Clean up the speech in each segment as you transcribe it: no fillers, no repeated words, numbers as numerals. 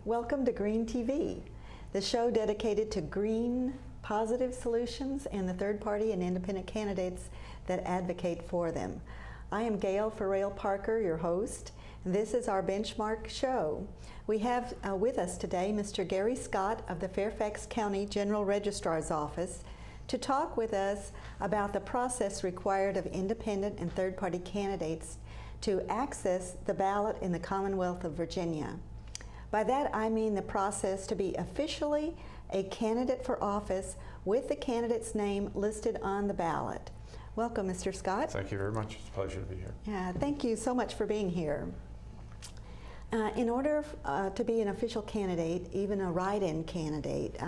welcome to Green TV, the show dedicated to green, positive solutions and the third-party and independent candidates that advocate for them. I am Gail Farrell-Parker, your host. This is our benchmark show. We have with us today Mr. Gary Scott of the Fairfax County General Registrar's Office to talk with us about the process required of independent and third-party candidates to access the ballot in the Commonwealth of Virginia. By that I mean the process to be officially a candidate for office with the candidate's name listed on the ballot. Welcome, Mr. Scott. Thank you very much. It's a pleasure to be here. Yeah, thank you so much for being here. In order to be an official candidate, even a write-in candidate,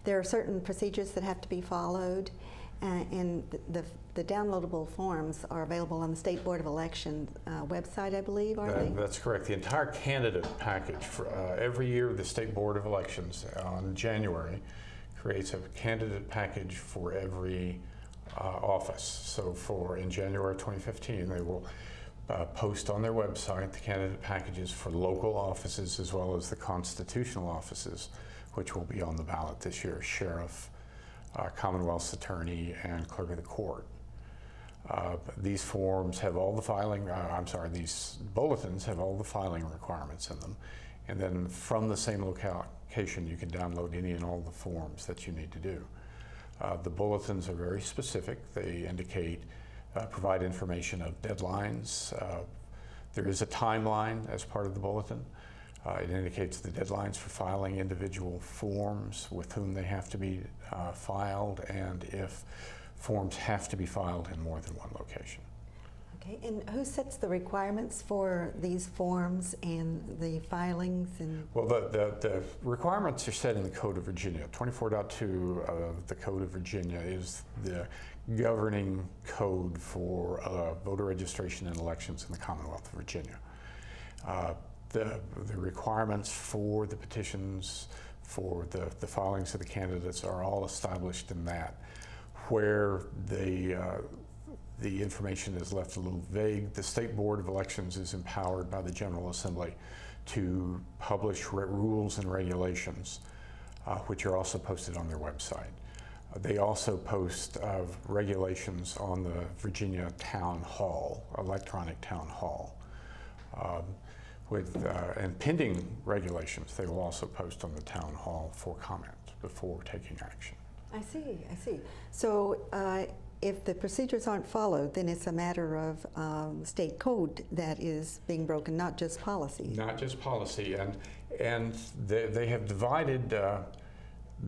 there are certain procedures that have to be followed, and the downloadable forms are available on the State Board of Elections website, I believe, are they? That's correct. The entire candidate package, for, every year the State Board of Elections on January creates a candidate package for every office. So in January of 2015, they will post on their website the candidate packages for local offices as well as the constitutional offices, which will be on the ballot this year: sheriff, Commonwealth's attorney, and clerk of the court. These forms have all the filing, these bulletins have all the filing requirements in them. And then from the same location, you can download any and all the forms that you need to do. The bulletins are very specific. They indicate, provide information of deadlines. There is a timeline as part of the bulletin. It indicates the deadlines for filing individual forms, with whom they have to be filed, and if forms have to be filed in more than one location. Okay, and who sets the requirements for these forms and the filings? Well, the requirements are set in the Code of Virginia. 24.2 of the Code of Virginia is the governing code for voter registration and elections in the Commonwealth of Virginia. The requirements for the petitions, for the filings of the candidates, are all established in that. Where the information is left a little vague, the State Board of Elections is empowered by the General Assembly to publish rules and regulations, which are also posted on their website. They also post regulations on the Virginia Town Hall, Electronic Town Hall. And pending regulations, they will also post on the Town Hall for comment before taking action. I see. So if the procedures aren't followed, then it's a matter of state code that is being broken, not just policy. Not just policy, and they have divided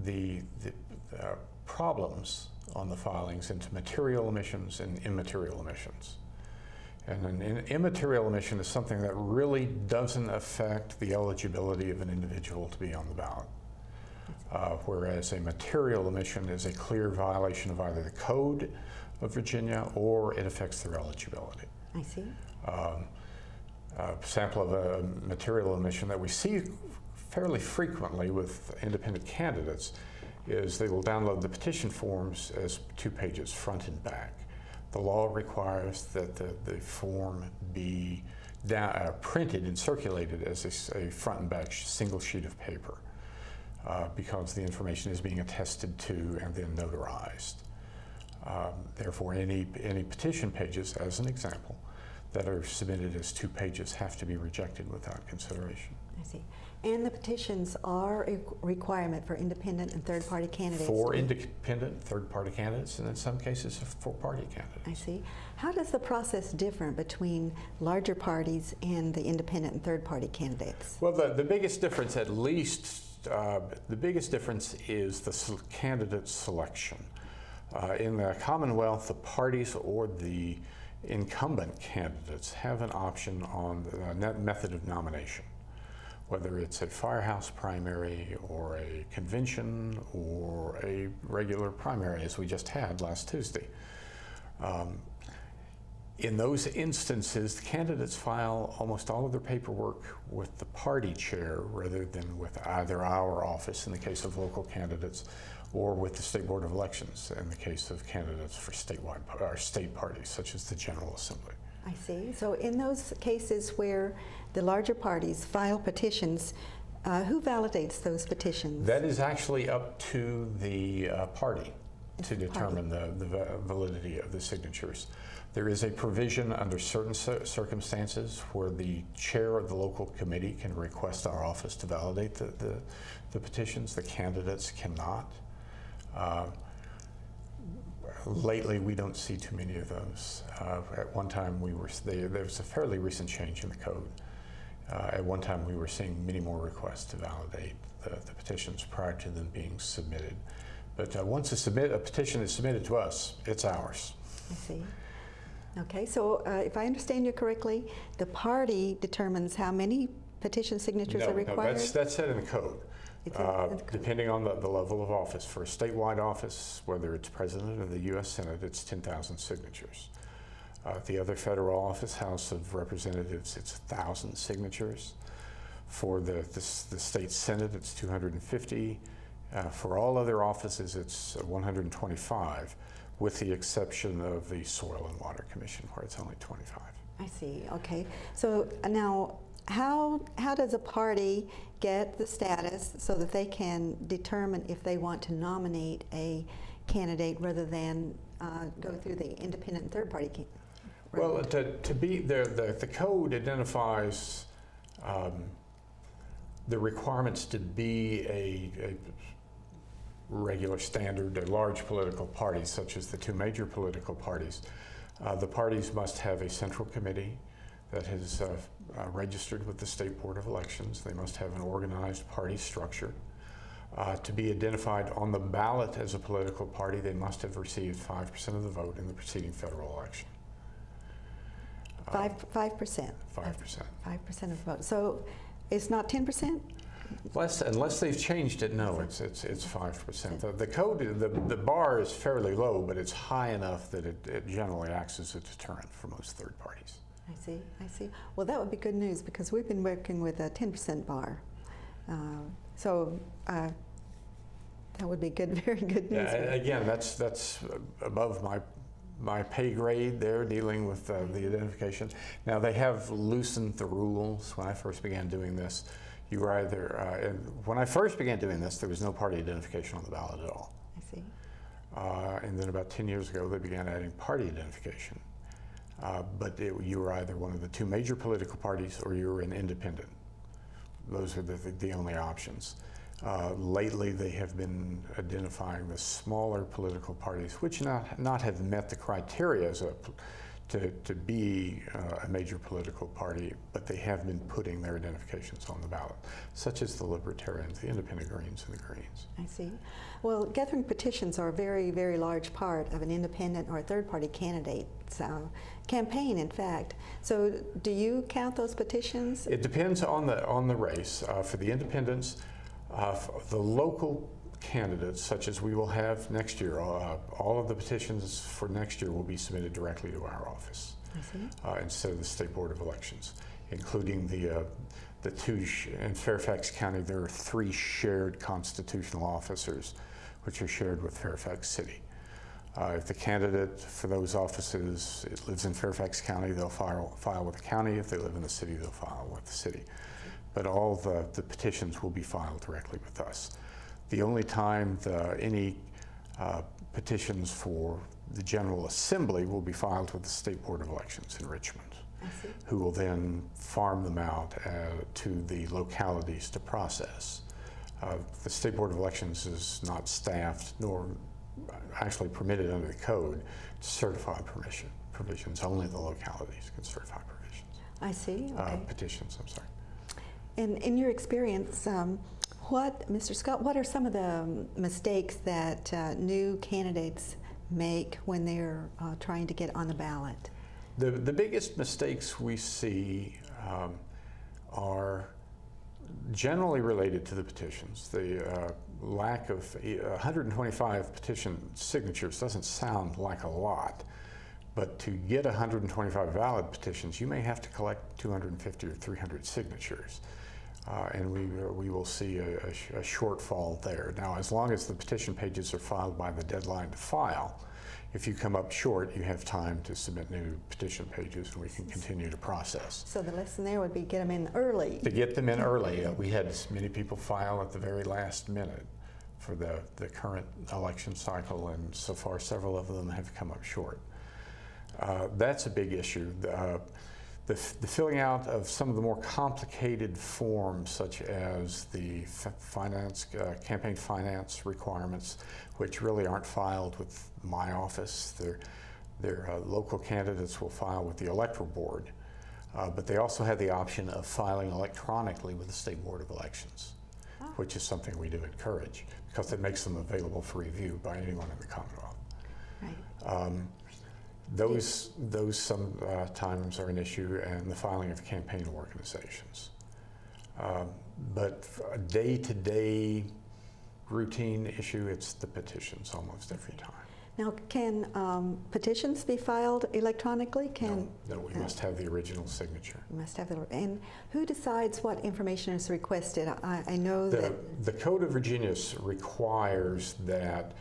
the problems on the filings into material omissions and immaterial omissions. And an immaterial omission is something that really doesn't affect the eligibility of an individual to be on the ballot. Whereas a material omission is a clear violation of either the Code of Virginia or it affects their eligibility. I see. A sample of a material omission that we see fairly frequently with independent candidates is they will download the petition forms as 2 pages, front and back. The law requires that the form be printed and circulated as a front and back single sheet of paper. Because the information is being attested to and then notarized. Therefore, any petition pages, as an example, that are submitted as 2 pages have to be rejected without consideration. I see. And the petitions are a requirement for independent and third-party candidates? For independent, third-party candidates, and in some cases for party candidates. I see. How does the process differ between larger parties and the independent and third-party candidates? Well, the biggest difference, at least, the biggest difference is the candidate selection. In the Commonwealth, the parties or the incumbent candidates have an option on the method of nomination, whether it's a firehouse primary or a convention or a regular primary, as we just had last Tuesday. In those instances, the candidates file almost all of their paperwork with the party chair rather than with either our office in the case of local candidates or with the State Board of Elections in the case of candidates for statewide or state parties such as the General Assembly. I see. So in those cases where the larger parties file petitions, Who validates those petitions? That is actually up to the party to determine the validity of the signatures. There is a provision under certain circumstances where the chair of the local committee can request our office to validate the petitions. The candidates cannot. Lately, we don't see too many of those. At one time, there was a fairly recent change in the code. At one time, we were seeing many more requests to validate the petitions prior to them being submitted. But once a petition is submitted to us, it's ours. I see. Okay, so if I understand you correctly, the party determines how many petition signatures are required? No, that's set in the code. It's in the code. Depending on the level of office. For a statewide office, whether it's president of the U.S. Senate, it's 10,000 signatures. The other federal office, House of Representatives, it's 1,000 signatures. For the state Senate, it's 250. For all other offices, it's 125, with the exception of the Soil and Water Commission, where it's only 25. I see, okay. So now, how does a party get the status so that they can determine if they want to nominate a candidate rather than go through the independent and third-party candidate? Well, to be the code identifies the requirements to be a regular standard, a large political party, such as the two major political parties. The parties must have a central committee that has registered with the State Board of Elections. They must have an organized party structure. To be identified on the ballot as a political party, they must have received 5% of the vote in the preceding federal election. 5%? 5%. 5% of the vote. So it's not 10%? Unless they've changed it, no, it's 5%. The code, the bar is fairly low, but it's high enough that it generally acts as a deterrent for most third parties. I see. Well, that would be good news because we've been working with a 10% bar. So that would be good, very good news. Yeah, again, that's above my pay grade there, dealing with the identification. Now, they have loosened the rules. When I first began doing this, you were either, when I first began doing this, there was no party identification on the ballot at all. I see. And then about 10 years ago, they began adding party identification. But you were either one of the two major political parties or you were an independent. Those are the only options. Lately, they have been identifying the smaller political parties, which not have met the criteria to be a major political party, but they have been putting their identifications on the ballot, such as the Libertarians, the Independent Greens, and the Greens. I see. Well, gathering petitions are a very, very large part of an independent or a third-party candidate's campaign, in fact. So do you count those petitions? It depends on the race. For the independents, the local candidates, such as we will have next year, all of the petitions for next year will be submitted directly to our office instead of the State Board of Elections, including the two, in Fairfax County, there are 3 shared constitutional officers, which are shared with Fairfax City. If the candidate for those offices lives in Fairfax County, they'll file with the county. If they live in the city, they'll file with the city. But all the petitions will be filed directly with us. The only time any petitions for the General Assembly will be filed with the State Board of Elections in Richmond, who will then farm them out to the localities to process. The State Board of Elections is not staffed nor actually permitted under the code to certify provisions. Only the localities can certify provisions. I see. Okay. Petitions, I'm sorry. In your experience, Mr. Scott, what are some of the mistakes that new candidates make when they're trying to get on the ballot? The biggest mistakes we see are generally related to the petitions. The lack of 125 petition signatures doesn't sound like a lot, but to get 125 valid petitions, you may have to collect 250 or 300 signatures. And we will see a shortfall there. Now, as long as the petition pages are filed by the deadline to file, If you come up short, you have time to submit new petition pages, and we can continue to process. So the lesson there would be get them in early. To get them in early, we had many people file at the very last minute for the current election cycle, and so far several of them have come up short. That's a big issue. The filling out of some of the more complicated forms, such as the campaign finance requirements, which really aren't filed with my office. Their local candidates will file with the Electoral Board, but they also have the option of filing electronically with the State Board of Elections, which is something we do encourage because it makes them available for review by anyone in the Commonwealth. Right. Those sometimes are an issue, and the filing of campaign organizations. But a day-to-day routine issue, it's the petitions almost every time. Now, can petitions be filed electronically? No, we must have the original signature. You must have the, and who decides what information is requested? I know that the Code of Virginia requires that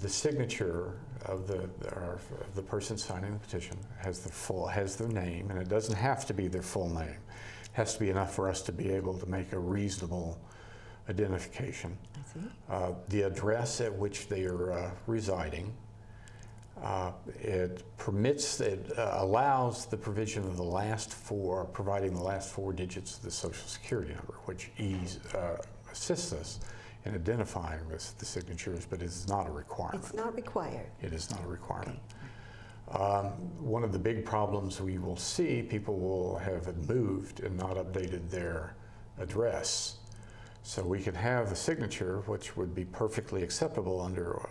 the signature of the person signing the petition has their name, and it doesn't have to be their full name. It has to be enough for us to be able to make a reasonable identification. I see. The address at which they are residing. It allows the provision of providing the last four digits of the Social Security number, which assists us in identifying the signatures, but it is not a requirement. It's not required. It is not a requirement. One of the big problems we will see, people will have moved and not updated their address. So we can have a signature, which would be perfectly acceptable under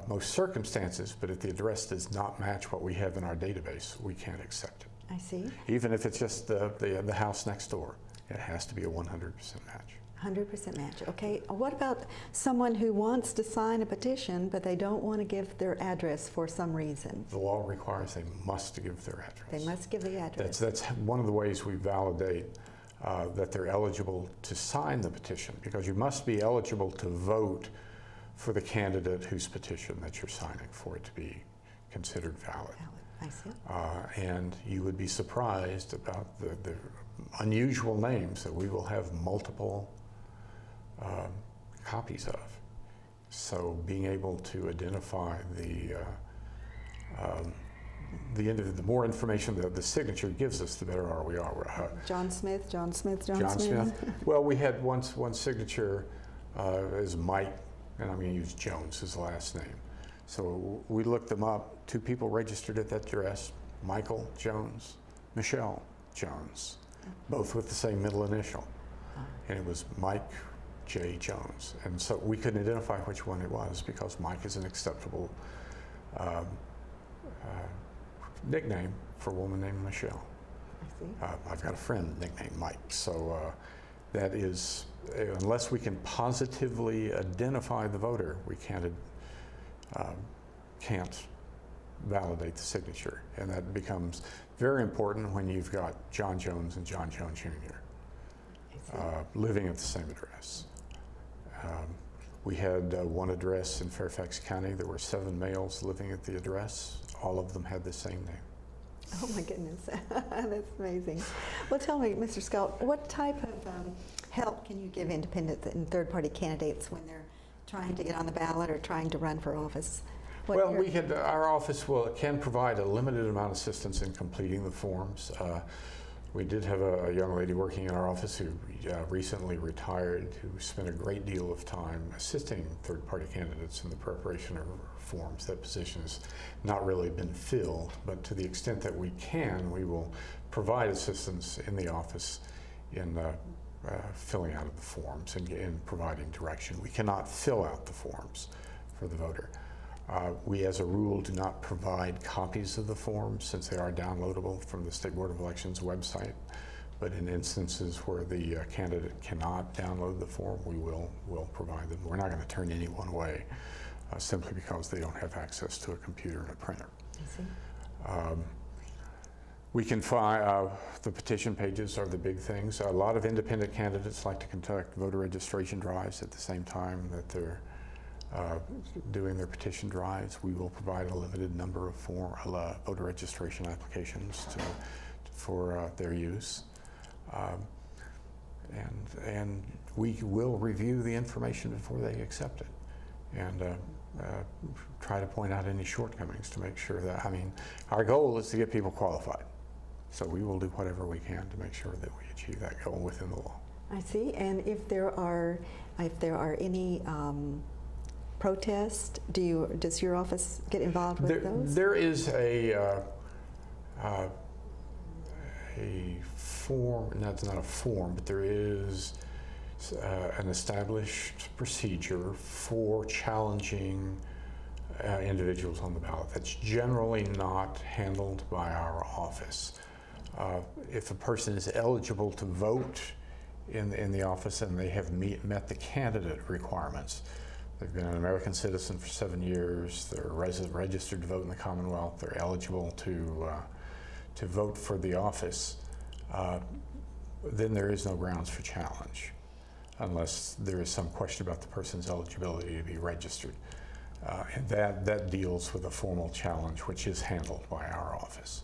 most circumstances, but if the address does not match what we have in our database, we can't accept it. I see. Even if it's just the house next door, it has to be a 100% match. 100% match. Okay. What about someone who wants to sign a petition, but they don't want to give their address for some reason? The law requires they must give their address. They must give the address. That's one of the ways we validate that they're eligible to sign the petition, because you must be eligible to vote for the candidate whose petition that you're signing for it to be considered valid. I see. And you would be surprised about the unusual names that we will have multiple copies of. So being able to identify the more information that the signature gives us, the better we are. John Smith. Well, we had one signature is Mike, and I'm going to use Jones as the last name. So we looked them up. Two people registered at that address: Michael Jones, Michelle Jones, both with the same middle initial, and it was Mike J. Jones. And so we couldn't identify which one it was because Mike is an acceptable nickname for a woman named Michelle. I see. I've got a friend nicknamed Mike, so that is, unless we can positively identify the voter, we can't validate the signature, and that becomes very important when you've got John Jones and John Jones Jr. Living at the same address. We had one address in Fairfax County. There were 7 males living at the address. All of them had the same name. Oh my goodness, that's amazing. Well, tell me, Mr. Scott, what type of help can you give independent and third-party candidates when they're trying to get on the ballot or trying to run for office? Well, our office can provide a limited amount of assistance in completing the forms. We did have a young lady working in our office who recently retired, who spent a great deal of time assisting third-party candidates in the preparation of forms. That position has not really been filled, but to the extent that we can, we will provide assistance in the office in filling out of the forms and in providing direction. We cannot fill out the forms for the voter. We, as a rule, do not provide copies of the forms since they are downloadable from the State Board of Elections website. But in instances where the candidate cannot download the form, we will provide them. We're not going to turn anyone away simply because they don't have access to a computer and a printer. I see. We can find the petition pages are the big things. A lot of independent candidates like to conduct voter registration drives at the same time that they're doing their petition drives. We will provide a limited number of voter registration applications for their use. And we will review the information before they accept it and try to point out any shortcomings to make sure that, I mean, our goal is to get people qualified. So we will do whatever we can to make sure that we achieve that goal within the law. I see. And if there are any protests, does your office get involved with those? There is a form, that's not a form, but there is an established procedure for challenging individuals on the ballot. That's generally not handled by our office. If a person is eligible to vote in the office and they have met the candidate requirements, they've been an American citizen for 7 years, they're registered to vote in the Commonwealth, they're eligible to vote for the office, then there is no grounds for challenge unless there is some question about the person's eligibility to be registered. And that deals with a formal challenge, which is handled by our office.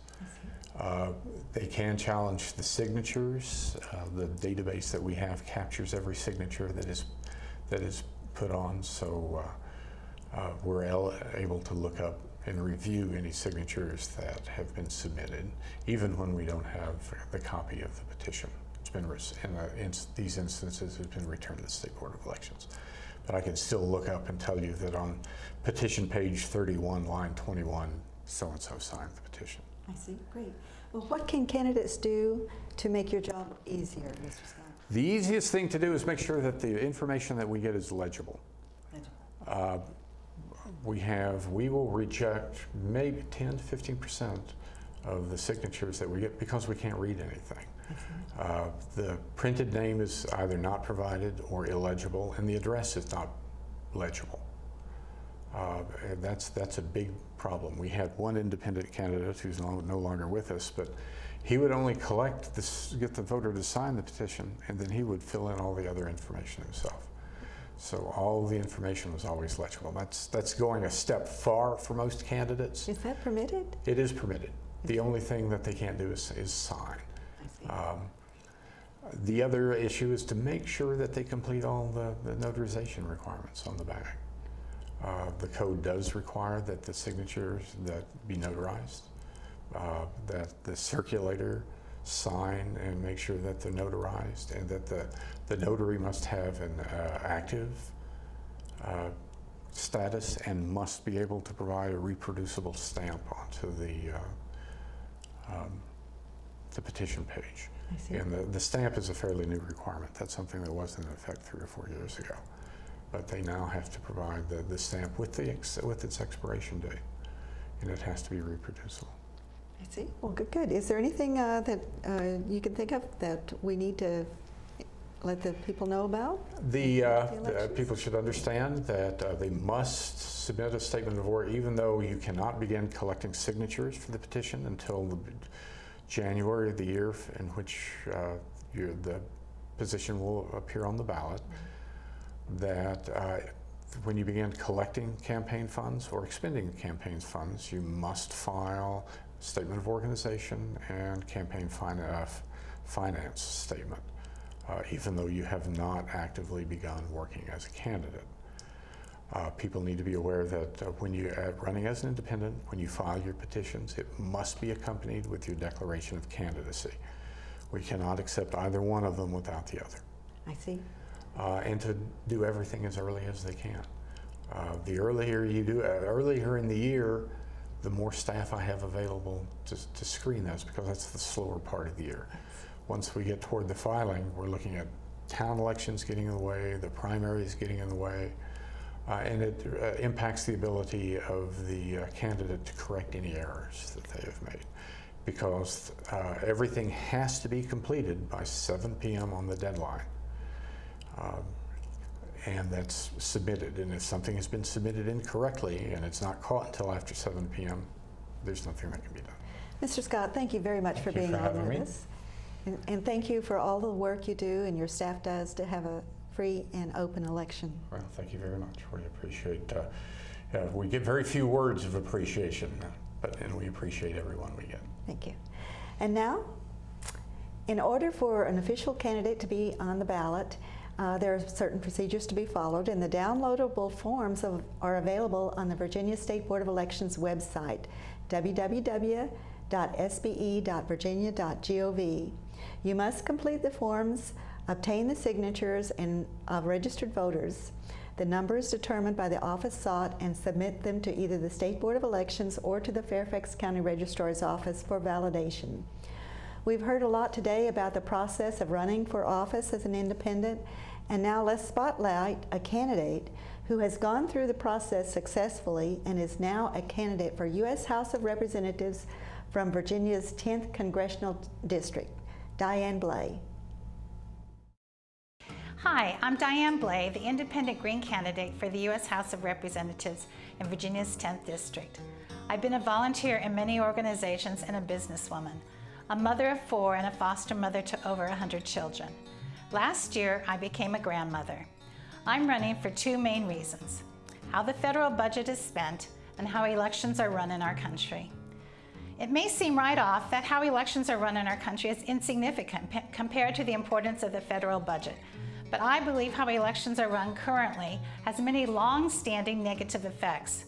They can challenge the signatures. The database that we have captures every signature that is put on, so we're able to look up and review any signatures that have been submitted, even when we don't have the copy of the petition. It's been, in these instances, it's been returned to the State Board of Elections. But I can still look up and tell you that on petition page 31, line 21, so-and-so signed the petition. I see, great. Well, what can candidates do to make your job easier, Mr. Scott? The easiest thing to do is make sure that the information that we get is legible. We will reject maybe 10 to 15% of the signatures that we get because we can't read anything. The printed name is either not provided or illegible, and the address is not legible. And that's a big problem. We had one independent candidate who's no longer with us, but he would only get the voter to sign the petition, and then he would fill in all the other information himself. So all the information was always legible. That's going a step far for most candidates. Is that permitted? It is permitted. The only thing that they can't do is sign. The other issue is to make sure that they complete all the notarization requirements on the back. The code does require that the signatures that be notarized, that the circulator sign and make sure that they're notarized, and that the notary must have an active status and must be able to provide a reproducible stamp onto the petition page. And the stamp is a fairly new requirement. That's something that wasn't in effect 3 or 4 years ago. But they now have to provide the stamp with its expiration date, and it has to be reproducible. I see. Well, good. Is there anything that you can think of that we need to let the people know about? The people should understand that they must submit a statement of work, even though you cannot begin collecting signatures for the petition until the January of the year in which the position will appear on the ballot. That when you begin collecting campaign funds or expending campaign funds, you must file a statement of organization and campaign finance statement, even though you have not actively begun working as a candidate. People need to be aware that when you're running as an independent, when you file your petitions, it must be accompanied with your declaration of candidacy. We cannot accept either one of them without the other. I see. And to do everything as early as they can. The earlier you do, earlier in the year, the more staff I have available to screen those, because that's the slower part of the year. Once we get toward the filing, we're looking at town elections getting in the way, the primaries getting in the way, and it impacts the ability of the candidate to correct any errors that they have made, because everything has to be completed by 7 p.m. on the deadline. And that's submitted, and if something has been submitted incorrectly and it's not caught until after 7 p.m., there's nothing that can be done. Mr. Scott, thank you very much for being on with us. And thank you for all the work you do and your staff does to free and open election. Well, thank you very much. We appreciate, we get very few words of appreciation, and we appreciate everyone we get. Thank you. And now, in order for an official candidate to be on the ballot, there are certain procedures to be followed, and the downloadable forms are available on the Virginia State Board of Elections website, www.sbe.virginia.gov. You must complete the forms, obtain the signatures of registered voters, the numbers determined by the office sought, and submit them to either the State Board of Elections or to the Fairfax County Registrar's office for validation. We've heard a lot today about the process of running for office as an independent, and now let's spotlight a candidate who has gone through the process successfully and is now a candidate for U.S. House of Representatives from Virginia's 10th Congressional District, Diane Blay. Hi, I'm Diane Blay, the independent Green candidate for the U.S. House of Representatives in Virginia's 10th District. I've been a volunteer in many organizations and a businesswoman, a mother of 4 and a foster mother to over 100 children. Last year, I became a grandmother. I'm running for 2 main reasons: how the federal budget is spent and how elections are run in our country. It may seem right off that how elections are run in our country is insignificant compared to the importance of the federal budget. But I believe how elections are run currently has many long-standing negative effects.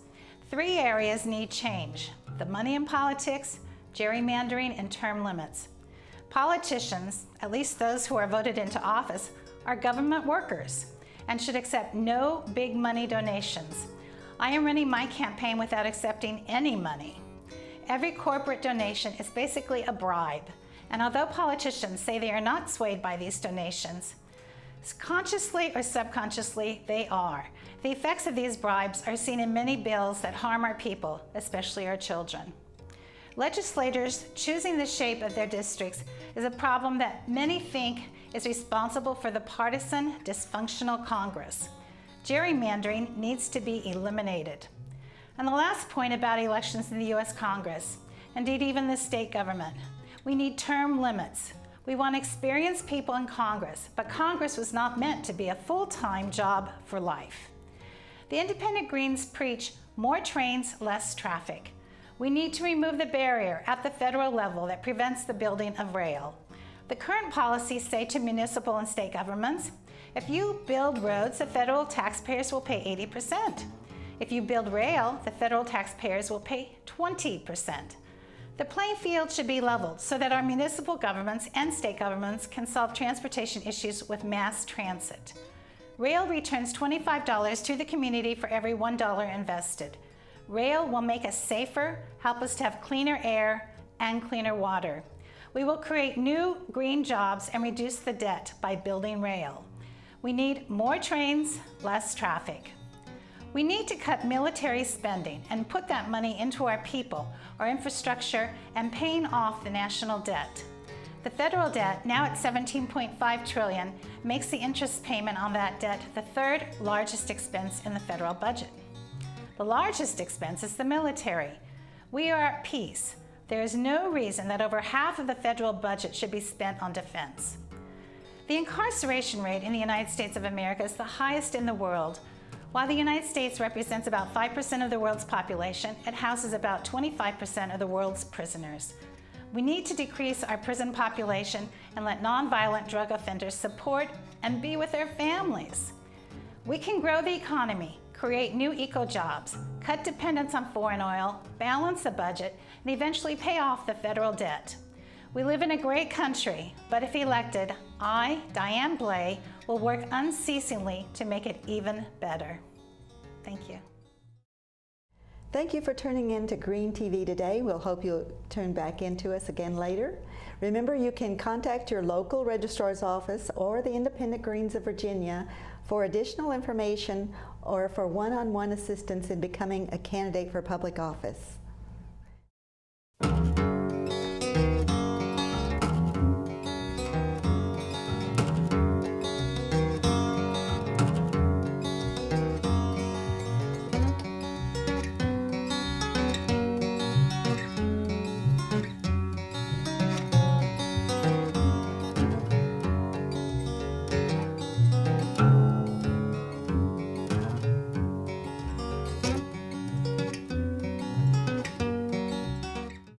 3 areas need change: the money in politics, gerrymandering, and term limits. Politicians, at least those who are voted into office, are government workers and should accept no big money donations. I am running my campaign without accepting any money. Every corporate donation is basically a bribe, and although politicians say they are not swayed by these donations, consciously or subconsciously, they are. The effects of these bribes are seen in many bills that harm our people, especially our children. Legislators choosing the shape of their districts is a problem that many think is responsible for the partisan, dysfunctional Congress. Gerrymandering needs to be eliminated. And the last point about elections in the U.S. Congress, indeed even the state government, we need term limits. We want experienced people in Congress, but Congress was not meant to be a full-time job for life. The Independent Greens preach more trains, less traffic. We need to remove the barrier at the federal level that prevents the building of rail. The current policies say to municipal and state governments, if you build roads, the federal taxpayers will pay 80%. If you build rail, the federal taxpayers will pay 20%. The playing field should be leveled so that our municipal governments and state governments can solve transportation issues with mass transit. Rail returns $25 to the community for every $1 invested. Rail will make us safer, help us to have cleaner air and cleaner water. We will create new green jobs and reduce the debt by building rail. We need more trains, less traffic. We need to cut military spending and put that money into our people, our infrastructure, and paying off the national debt. The federal debt, now at $17.5 trillion, makes the interest payment on that debt the 3rd largest expense in the federal budget. The largest expense is the military. We are at peace. There is no reason that over half of the federal budget should be spent on defense. The incarceration rate in the United States of America is the highest in the world. While the United States represents about 5% of the world's population, it houses about 25% of the world's prisoners. We need to decrease our prison population and let nonviolent drug offenders support and be with their families. We can grow the economy, create new eco-jobs, cut dependence on foreign oil, balance the budget, and eventually pay off the federal debt. We live in a great country, but if elected, I, Diane Blay, will work unceasingly to make it even better. Thank you. Thank you for tuning in to Green TV today. We'll hope you'll tune back into us again later. Remember, you can contact your local registrar's office or the Independent Greens of Virginia for additional information or for one-on-one assistance in becoming a candidate for public office.